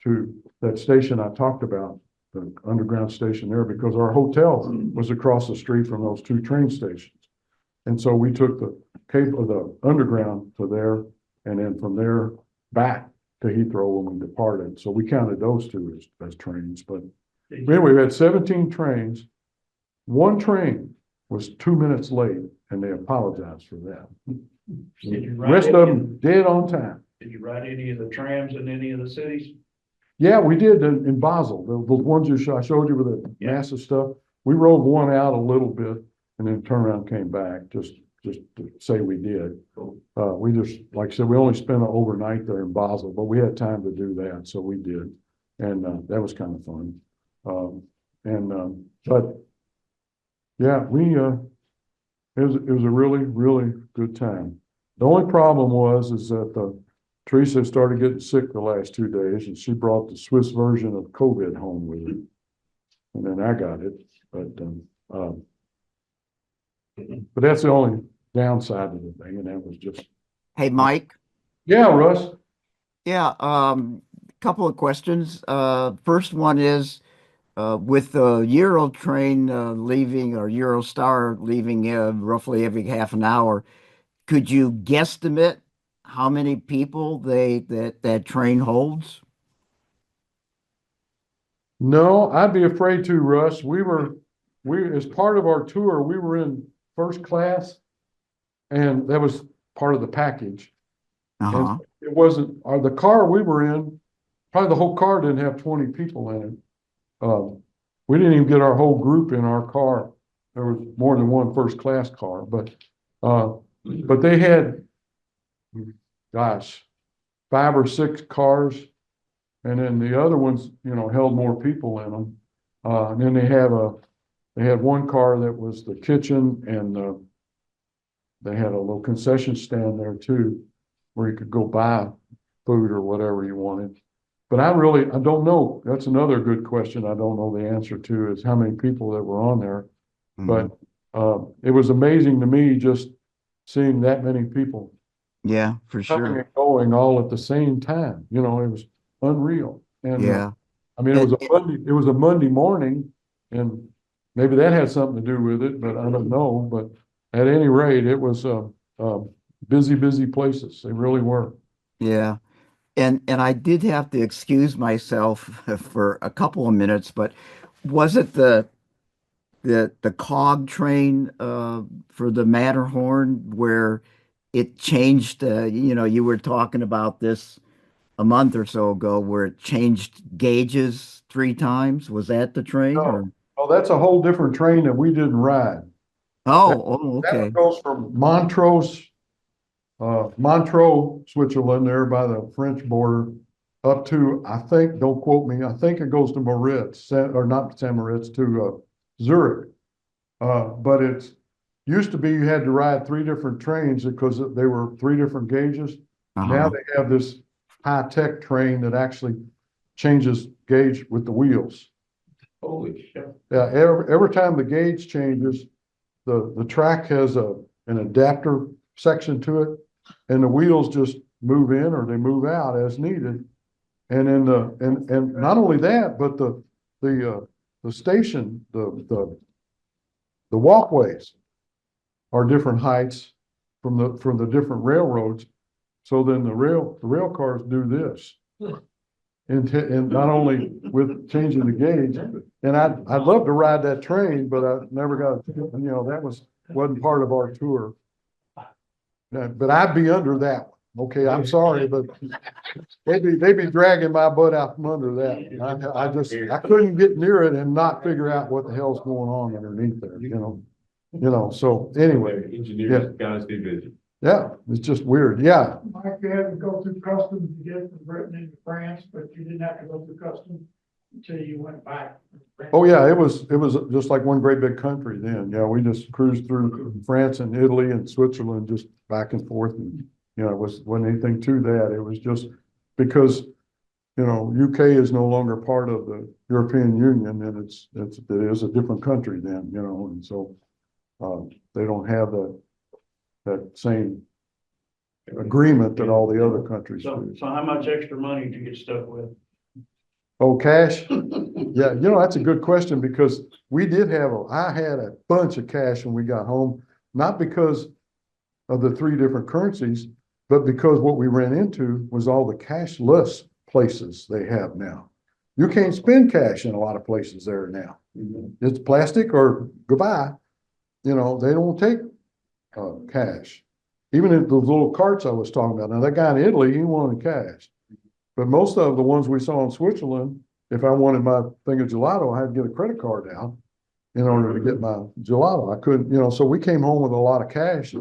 to that station I talked about, the underground station there, because our hotel was across the street from those 2 train stations. And so we took the cable, the underground to there, and then from there back to Heathrow when we departed. So we counted those 2 as trains, but anyway, we had 17 trains. 1 train was 2 minutes late, and they apologized for that. Did you The ride rest of any, them dead on time. did you ride any of the trams in any of the cities? Yeah, we did in Basel, the ones I showed you with the Yeah. massive stuff. We rode one out a little bit and then turned around and came back, just to say we did. Cool. We just, like I said, we only spent an overnight there in Basel, but we had time to do that, so we did. And, that was kind of fun. But yeah, it was a really, really good time. The only problem is that, Theresa started getting sick the last 2 days, and she brought the Swiss version of COVID home with her. And then I got it, but that's the only downside of the thing, and that was just, Hey, Mike. yeah, Russ. Yeah, couple of questions. First one is, with the Euro train leaving or Eurostar leaving roughly every half an hour, could you guesstimate how many people that train holds? No, I'd be afraid to, Russ. As part of our tour, we were in first class, and that was part of the package. Uh-huh. And it wasn't, the car we were in, probably the whole car didn't have 20 people in it. We didn't even get our whole group in our car. There was more than one first class car, but they had, gosh, 5 or 6 cars. And then the other ones, held more people in them. And then they had one car that was the kitchen, and they had a little concession stand there too, where you could go buy food or whatever you wanted. But I don't know. That's another good question I don't know the answer to, is how many people that were on there. Mhm. But it was amazing to me just seeing that many people Yeah, for coming sure. and going all at the same time. It was unreal. And Yeah. I mean, it was a Monday morning, and maybe that had something to do with it, but I don't know. But at any rate, it was busy places. They really were. Yeah. And I did have to excuse myself for a couple of minutes, but was it the cog train for the Matterhorn where it changed? You were talking about this a month or so ago, where it changed gauges 3 times. Was that the train? No. Or Oh, that's a whole different train that we didn't ride. oh, That one okay. goes from Montreux, Switzerland, there by the French border, up to, I think, don't quote me, I think it goes to Moritz, or not St. Moritz, to Zurich. But used to be you had to ride 3 different trains because they were 3 different gauges. Now Uh-huh. they have this high-tech train that actually changes gauge with the wheels. Holy shit. Yeah, every time the gauge changes, the track has an adapter section to it, and the wheels just move in or they move out as needed. And then and not only that, but the station, the walkways are different heights from the different railroads. So then the rail cars do this. and not only with changing the gauge, and I'd love to ride that train, but I never got, that wasn't part of our tour. But I'd be under that one. Okay, I'm sorry, but they'd be dragging my butt out from under that. I couldn't get near it and not figure out what the hell's going on underneath there, so anyway, Engineers gotta stay busy. yeah, it's just weird. Yeah. Mike, you had to go through customs to get from Britain into France, but you didn't have to go through customs until you went back. Oh, yeah, it was just like one great big country then. Yeah, we just cruised through France and Italy and Switzerland, just back and forth. And, it wasn't anything to that. It was just because, UK is no longer part of the European Union, and it is a different country then, and so they don't have that same agreement that all the other countries do. So how much extra money did you get stuck with? Oh, cash? Yeah, that's a good question because I had a bunch of cash when we got home, not because of the 3 different currencies, but because what we ran into was all the cashless places they have now. You can't spend cash in a lot of places there now. It's plastic or goodbye. They don't take cash. Even in those little carts I was talking about. Now, that guy in Italy, he wanted cash. But most of the ones we saw in Switzerland, if I wanted my thing of gelato, I had to get a credit card out in order to get my gelato. I couldn't, so we came home with a lot of cash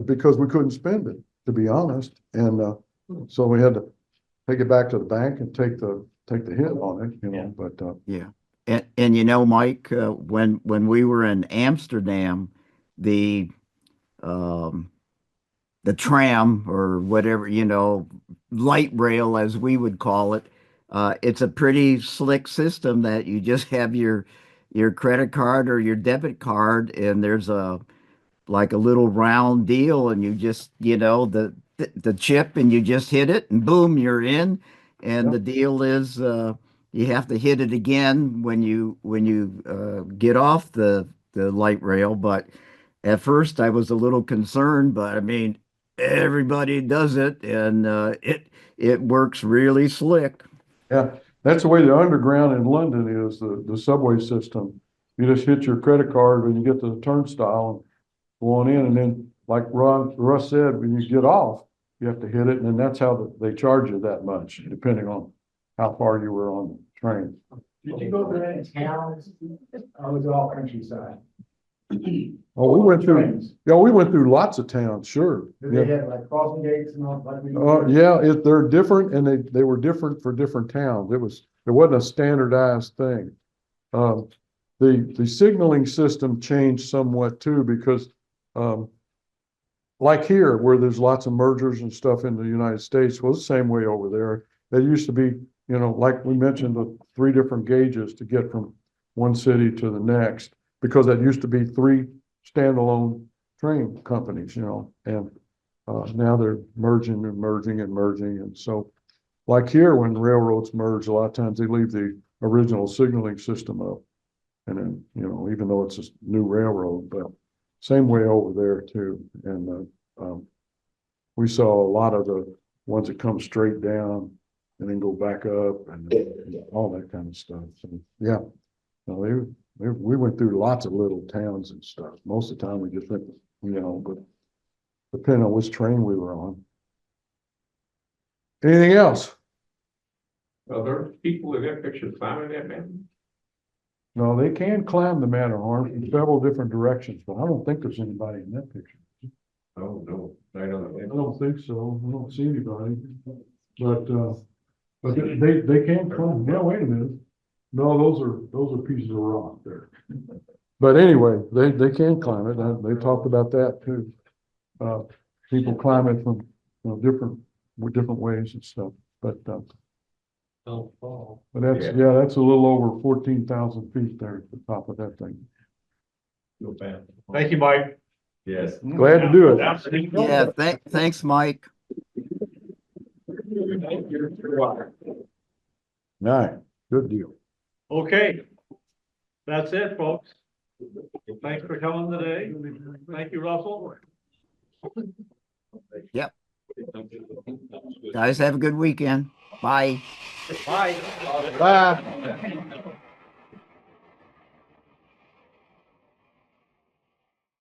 because we couldn't spend it, to be honest. And so we had to take it back to the bank and take the hit on it, but Yeah. And Mike, when we were in Amsterdam, the tram or whatever, light rail as we would call it, it's a pretty slick system that you just have your credit card or your debit card, and there's like a little round deal, and you just, the chip, and you just hit it, and boom, you're in. And the deal is you have to hit it again when you get off the light rail. But at first I was a little concerned, but I mean, everybody does it, and it works really slick. yeah, that's the way the underground in London is, the subway system. You just hit your credit card when you get to the turnstile and go on in, and then like Russ said, when you get off, you have to hit it, and then that's how they charge you that much, depending on how far you were on the train. Did you go to any towns? Or was it all countryside? Oh, we went through lots of towns, sure. Did they have like crossing gates and all like we? Yeah, they're different, and they were different for different towns. It wasn't a standardized thing. The signaling system changed somewhat too, because like here, where there's lots of mergers and stuff in the United States, well, the same way over there. There used to be, like we mentioned, the 3 different gauges to get from one city to the next, because that used to be 3 standalone train companies, and now they're merging and merging and merging. And so like here, when railroads merge, a lot of times they leave the original signaling system up. And then, even though it's a new railroad, but same way over there too. And we saw a lot of the ones that come straight down and then go back up and all that kind of stuff. So yeah, we went through lots of little towns and stuff. Most of the time we just went, but depending on which train we were on. Anything else? Well, there are people that got pictures climbing that mountain. No, they can climb the Matterhorn in several different directions, but I don't think there's anybody in that picture. Oh, no, I I don't. don't think so. I don't see anybody. But they can climb. Yeah, wait a minute. No, those are pieces of rock there. But anyway, they can climb it. They talked about that too. People climb it from, different ways and stuff, but that's, that's a little over 14,000 feet there at the top of that thing. Thank you, Mike. Yes. Glad to do it. Yeah, thanks, Mike. All right, good deal. Okay. That's it, folks. Thanks for coming today. Thank you, Russell. Yep. Guys, have a good weekend. Bye. Bye. Bye.